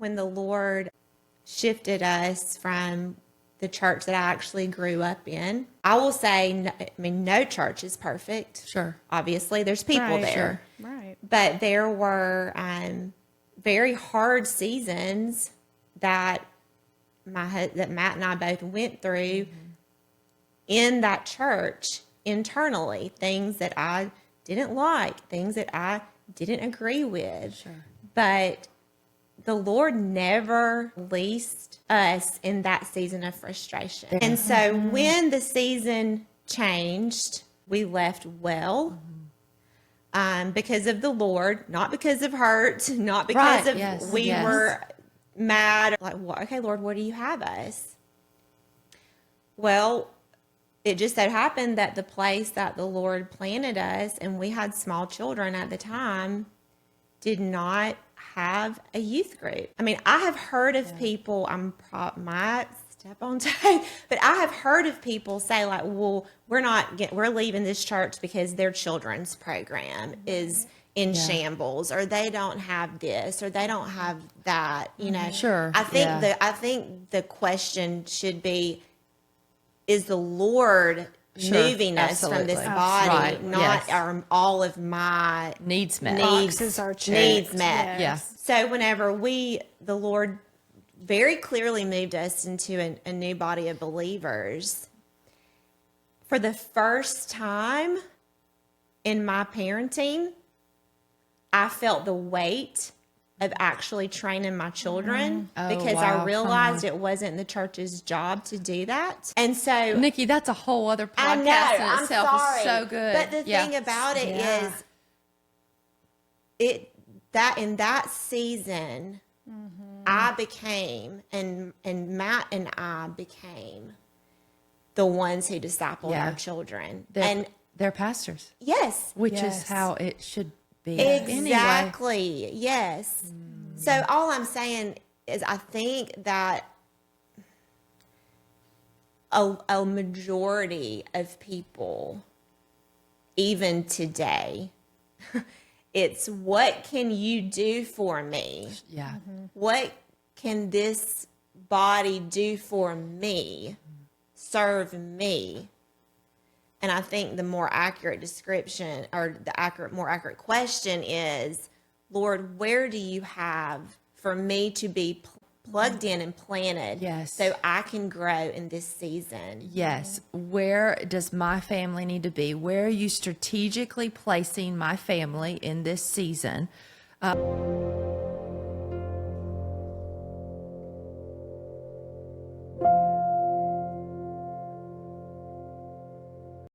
when the Lord shifted us from the church that I actually grew up in, I will say, no church is perfect. Sure. Obviously, there's people there. Sure. Right. But there were very hard seasons that that Matt and I both went through in that church internally. Things that I didn't like, things that I didn't agree with. Sure. But the Lord never released us in that season of frustration. And so when the season changed, we left well. Because of the Lord, not because of hurt, not because Right, of yes, we yes. were mad. Like, well, okay, Lord, where do you have us? Well, it just so happened that the place that the Lord planted us, and we had small children at the time, did not have a youth group. I mean, I have heard of people, might step on toes, but I have heard of people say like, well, we're leaving this church because their children's program is in shambles, or they don't have this, or they don't have that, you know. Sure. I think the question should be, is the Lord moving us from this Absolutely. body, Right. not Yes. all of my Needs met. Boxes are checked. needs met. Yes. So whenever the Lord very clearly moved us into a new body of believers, for the first time in my parenting, I felt the weight of actually training my children Oh, because wow. I Come realized it wasn't the church's job to do that. And so Nikki, that's a whole other podcast I know, in I'm itself. sorry. It's so good. But the Yeah. thing about it Yeah. is that in that season, I became, and Matt and I became the ones who discipled Yeah. our children. They're pastors, Yes, which Yes. is how it should be. Anyway. exactly. Yes. So all I'm saying is I think that a majority of people, even today, it's what can you do for me? Yeah. What can this body do for me? Serve me? And I think the more accurate description, or more accurate question is, Lord, where do you have for me to be plugged in and planted, Yes. so I can grow in this season? Yes. Where does my family need to be? Where are you strategically placing my family in this season?